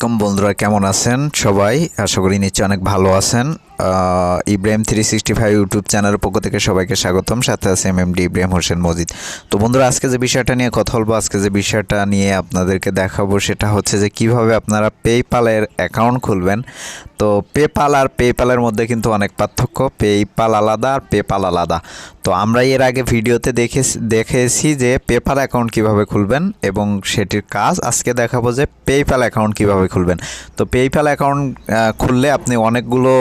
বন্ধুরা কেমন আছেন সবাই? আশা করি নিশ্চয়ই অনেক ভালো আছেন। ইব্রাহিম 365 ইউটিউব চ্যানেলের পক্ষ থেকে সবাইকে স্বাগতম। সাথে আছে এমডি ইব্রাহিম হোসেন মজিদ। তো বন্ধুরা, আজকে যে বিষয়টা নিয়ে কথা বলবো, আজকে যে বিষয়টা নিয়ে আপনাদেরকে দেখাবো সেটা হচ্ছে যে কিভাবে আপনারা পেপ্যালের অ্যাকাউন্ট খুলবেন। তো পেপ্যাল আর পেপ্যালের মধ্যে কিন্তু অনেক পার্থক্য। পেপ্যাল আলাদা আর পেপ্যাল আলাদা। তো আমরা এর আগে ভিডিওতে দেখেছি যে পেপ্যাল অ্যাকাউন্ট কিভাবে খুলবেন এবং সেটির কাজ। আজকে দেখাবো যে পেপ্যাল অ্যাকাউন্ট কিভাবে খুলবেন। তো পেপ্যাল অ্যাকাউন্ট খুললে আপনি অনেকগুলো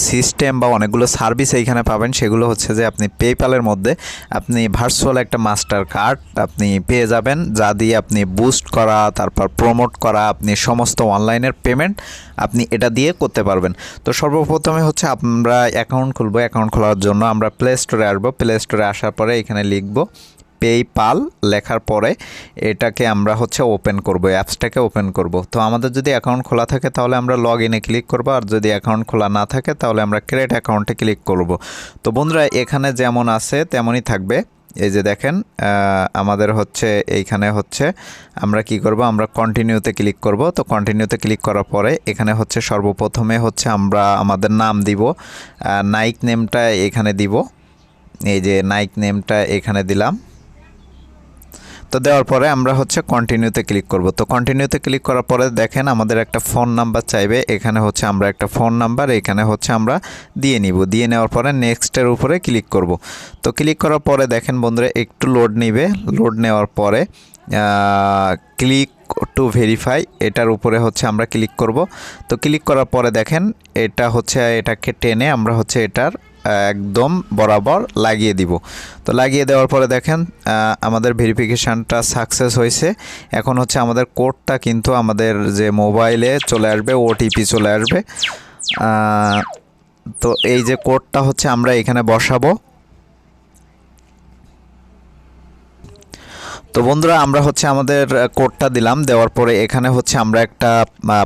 সিস্টেম বা অনেকগুলো সার্ভিস এইখানে পাবেন। সেগুলো হচ্ছে যে আপনি পেপ্যালের মধ্যে আপনি ভার্চুয়াল একটা মাস্টার কার্ড আপনি পেয়ে যাবেন, যা দিয়ে আপনি বুস্ট করা, তারপর প্রমোট করা, আপনি সমস্ত অনলাইনের পেমেন্ট আপনি এটা দিয়ে করতে পারবেন। তো সর্বপ্রথমে হচ্ছে আমরা অ্যাকাউন্ট খুলবো। অ্যাকাউন্ট খোলার জন্য আমরা প্লে স্টোরে আসবো। প্লে স্টোরে আসার পরে এখানে লিখব পেপ্যাল। লেখার পরে এটাকে আমরা হচ্ছে ওপেন করব, অ্যাপসটাকে ওপেন করব। তো আমাদের যদি অ্যাকাউন্ট খোলা থাকে তাহলে আমরা লগ ইনে ক্লিক করব, আর যদি অ্যাকাউন্ট খোলা না থাকে তাহলে আমরা ক্রিয়েট অ্যাকাউন্টে ক্লিক করব। তো বন্ধুরা, এখানে যেমন আছে তেমনই থাকবে। এই যে দেখেন, আমাদের হচ্ছে এইখানে হচ্ছে আমরা কি করব, আমরা কন্টিনিউতে ক্লিক করব। তো কন্টিনিউতে ক্লিক করার পরে এখানে হচ্ছে সর্বপ্রথমে হচ্ছে আমরা আমাদের নাম দিব, নাইক নেমটা এখানে দিব। এই যে নাইক নেমটা এখানে দিলাম। তো দেওয়ার পরে আমরা হচ্ছে কন্টিনিউতে ক্লিক করব। তো কন্টিনিউতে ক্লিক করার পরে দেখেন আমাদের একটা ফোন নাম্বার চাইবে। এখানে হচ্ছে আমরা একটা ফোন নাম্বার এখানে হচ্ছে আমরা দিয়ে নিব। দিয়ে নেওয়ার পরে নেক্সটের উপরে ক্লিক করব। তো ক্লিক করার পরে দেখেন বন্ধুরা, একটু লোড নেবে। লোড নেওয়ার পরে ক্লিক টু ভেরিফাই এটার উপরে হচ্ছে আমরা ক্লিক করব। তো ক্লিক করার পরে দেখেন এটা হচ্ছে এটাকে টেনে আমরা হচ্ছে এটার একদম বরাবর লাগিয়ে দিব। তো লাগিয়ে দেওয়ার পরে দেখেন আমাদের ভেরিফিকেশানটা সাকসেস হয়েছে। এখন হচ্ছে আমাদের কোডটা কিন্তু আমাদের যে মোবাইলে চলে আসবে, ওটিপি চলে আসবে। তো এই যে কোডটা হচ্ছে আমরা এখানে বসাবো। তো বন্ধুরা, আমরা হচ্ছে আমাদের কোডটা দিলাম। দেওয়ার পরে এখানে হচ্ছে আমরা একটা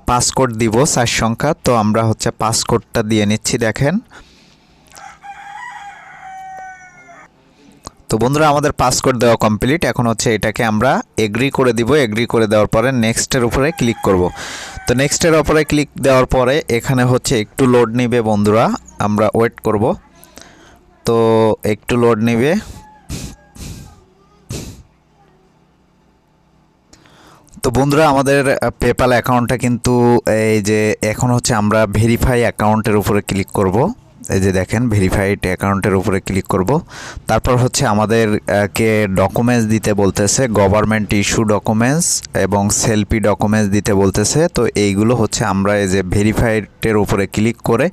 পাসকোড দিব 4 সংখ্যা। তো আমরা হচ্ছে পাসকোডটা দিয়ে নিচ্ছি। দেখেন, তো বন্ধুরা আমাদের পাসকোড দেওয়া কমপ্লিট। এখন হচ্ছে এটাকে আমরা এগ্রি করে দিব। এগ্রি করে দেওয়ার পরে নেক্সটের উপরে ক্লিক করব। তো নেক্সটের উপরে ক্লিক দেওয়ার পরে এখানে হচ্ছে একটু লোড নেবে বন্ধুরা, আমরা ওয়েট করব। তো একটু লোড নেবে। তো বন্ধুরা, আমাদের পেপ্যাল অ্যাকাউন্টটা কিন্তু এই যে এখন হচ্ছে আমরা ভেরিফাই অ্যাকাউন্টের উপরে ক্লিক করব। এই যে দেখেন ভেরিফাইড অ্যাকাউন্টের উপরে ক্লিক করব। তারপর হচ্ছে আমাদেরকে ডকুমেন্টস দিতে বলতেছে, গভর্নমেন্ট ইস্যু ডকুমেন্টস এবং সেলফি ডকুমেন্টস দিতে বলতেছে। তো এইগুলো হচ্ছে আমরা এই যে ভেরিফাইডের উপরে ক্লিক করে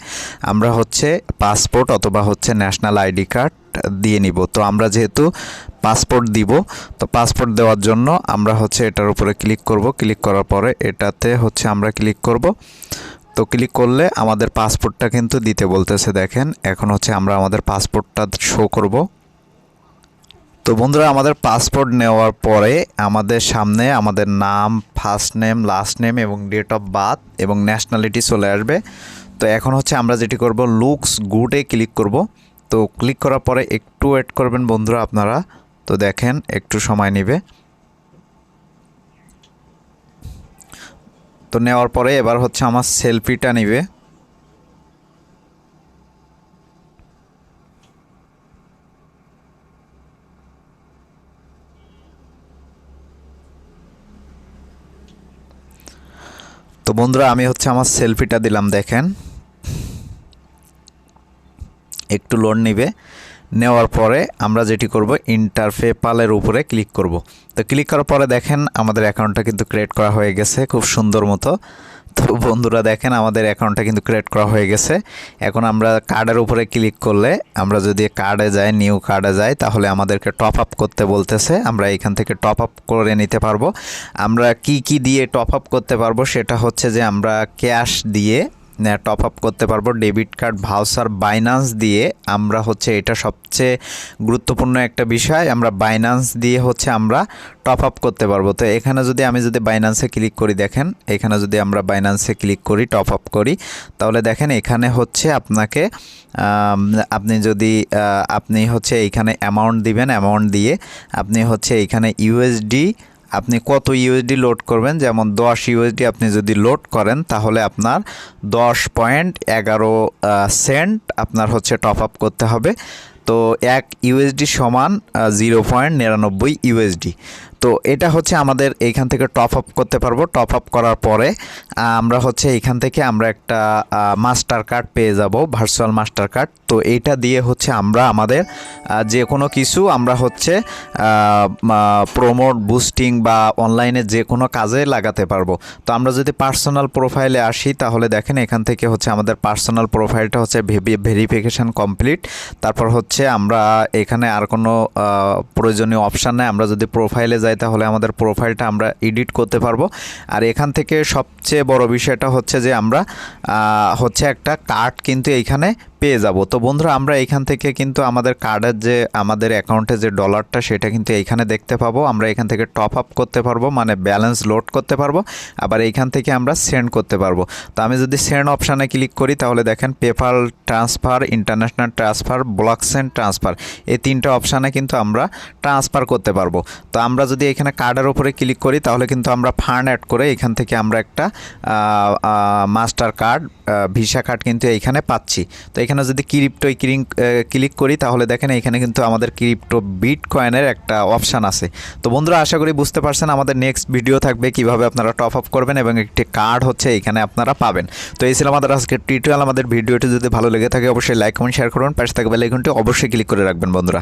আমরা হচ্ছে পাসপোর্ট অথবা হচ্ছে ন্যাশনাল আইডি কার্ড দিয়ে নিব। তো আমরা যেহেতু পাসপোর্ট দিব, তো পাসপোর্ট দেওয়ার জন্য আমরা হচ্ছে এটার উপরে ক্লিক করব। ক্লিক করার পরে এটাতে হচ্ছে আমরা ক্লিক করব। তো ক্লিক করলে আমাদের পাসপোর্টটা কিন্তু দিতে বলতেছে। দেখেন এখন হচ্ছে আমরা আমাদের পাসপোর্টটা শো করব। তো বন্ধুরা, আমাদের পাসপোর্ট নেওয়ার পরে আমাদের সামনে আমাদের নাম, ফার্স্ট নেম, লাস্ট নেম এবং ডেট অফ বার্থ এবং ন্যাশনালিটি চলে আসবে। তো এখন হচ্ছে আমরা যেটি করব, লুকস গুডে ক্লিক করব। তো ক্লিক করার পরে একটু ওয়েট করবেন বন্ধুরা আপনারা। তো দেখেন একটু সময় নেবে। তো নেওয়ার পরে এবার হচ্ছে আমার সেলফিটা নেবে। তো বন্ধুরা, আমি হচ্ছে আমার সেলফিটা দিলাম। দেখেন একটু লোড নেবে। নেওয়ার পরে আমরা যেটি করব, ইন্টার পেপ্যালের উপরে ক্লিক করব। তো ক্লিক করার পরে দেখেন আমাদের অ্যাকাউন্টটা কিন্তু ক্রিয়েট করা হয়ে গেছে খুব সুন্দর মতো। তো বন্ধুরা দেখেন আমাদের অ্যাকাউন্টটা কিন্তু ক্রিয়েট করা হয়ে গেছে। এখন আমরা কার্ডের উপরে ক্লিক করলে আমরা যদি কার্ডে যাই, নিউ কার্ডে যাই, তাহলে আমাদেরকে টপ আপ করতে বলতেছে। আমরা এখান থেকে টপ আপ করে নিতে পারবো। আমরা কি দিয়ে টপ আপ করতে পারবো সেটা হচ্ছে যে আমরা ক্যাশ দিয়ে টপ আপ করতে পারবো, ডেবিট কার্ড, ভাউচার, বাইন্যান্স দিয়ে আমরা হচ্ছে এটা সবচেয়ে গুরুত্বপূর্ণ একটা বিষয়, আমরা বাইন্যান্স দিয়ে হচ্ছে আমরা টপ আপ করতে পারবো। তো এখানে আমি যদি বাইন্যান্সে ক্লিক করি, দেখেন এখানে যদি আমরা বাইন্যান্সে ক্লিক করি, টপ আপ করি, তাহলে দেখেন এখানে হচ্ছে আপনাকে আপনি হচ্ছে এইখানে অ্যামাউন্ট দিবেন। অ্যামাউন্ট দিয়ে আপনি হচ্ছে এইখানে ইউএসডি আপনি কত ইউএসডি লোড করবেন, যেমন 10 ইউএসডি আপনি যদি লোড করেন তাহলে আপনার 10.11 সেন্ট আপনার হচ্ছে টপ আপ করতে হবে। তো 1 ইউএসডি সমান 0.99 ইউএসডি। তো এটা হচ্ছে আমাদের এইখান থেকে টপ আপ করতে পারবো। টপ আপ করার পরে আমরা হচ্ছে এইখান থেকে আমরা একটা মাস্টার কার্ড পেয়ে যাব, ভার্চুয়াল মাস্টার কার্ড। তো এইটা দিয়ে হচ্ছে আমরা আমাদের যে কোনো কিছু আমরা হচ্ছে প্রমোট, বুস্টিং বা অনলাইনে যে কোনো কাজে লাগাতে পারবো। তো আমরা যদি পার্সোনাল প্রোফাইলে আসি তাহলে দেখেন এখান থেকে হচ্ছে আমাদের পার্সোনাল প্রোফাইলটা হচ্ছে ভেরিফিকেশান কমপ্লিট। তারপর হচ্ছে আমরা এখানে আর কোনো প্রয়োজনীয় অপশান নেই। আমরা যদি প্রোফাইলে যাই তাহলে আমাদের প্রোফাইলটা আমরা এডিট করতে পারবো। আর এখান থেকে সবচেয়ে বড় বিষয়টা হচ্ছে যে আমরা হচ্ছে একটা কার্ড কিন্তু এইখানে পেয়ে যাব। তো বন্ধুরা আমরা এইখান থেকে কিন্তু আমাদের কার্ডের যে আমাদের অ্যাকাউন্টে যে ডলারটা সেটা কিন্তু এইখানে দেখতে পাবো। আমরা এখান থেকে টপ আপ করতে পারবো, মানে ব্যালেন্স লোড করতে পারবো। আবার এইখান থেকে আমরা সেন্ড করতে পারবো। তো আমি যদি সেন্ড অপশানে ক্লিক করি তাহলে দেখেন PayPal transfer, international transfer, blockchain transfer, এই তিনটা অপশানে কিন্তু আমরা ট্রান্সফার করতে পারবো। তো আমরা যদি এখানে কার্ডের উপরে ক্লিক করি তাহলে কিন্তু আমরা ফান্ড অ্যাড করে এখান থেকে আমরা একটা মাস্টার কার্ড, ভিসা কার্ড কিন্তু এইখানে পাচ্ছি। তো এখানে যদি ক্রিপ্টোয় ক্লিক করি তাহলে দেখেন এখানে কিন্তু আমাদের ক্রিপ্টো বিটকয়েনের একটা অপশান আছে। তো বন্ধুরা আশা করি বুঝতে পারছেন। আমাদের নেক্সট ভিডিও থাকবে কিভাবে আপনারা টপ আপ করবেন এবং একটি কার্ড হচ্ছে এখানে আপনারা পাবেন। তো এই ছিল আমাদের আজকের টিউটোরিয়াল। আমাদের ভিডিওটি যদি ভালো লেগে থাকে অবশ্যই লাইক, কমেন্ট, শেয়ার করুন। পাশে থাকা বেল আইকনটি অবশ্যই ক্লিক করে রাখবেন বন্ধুরা।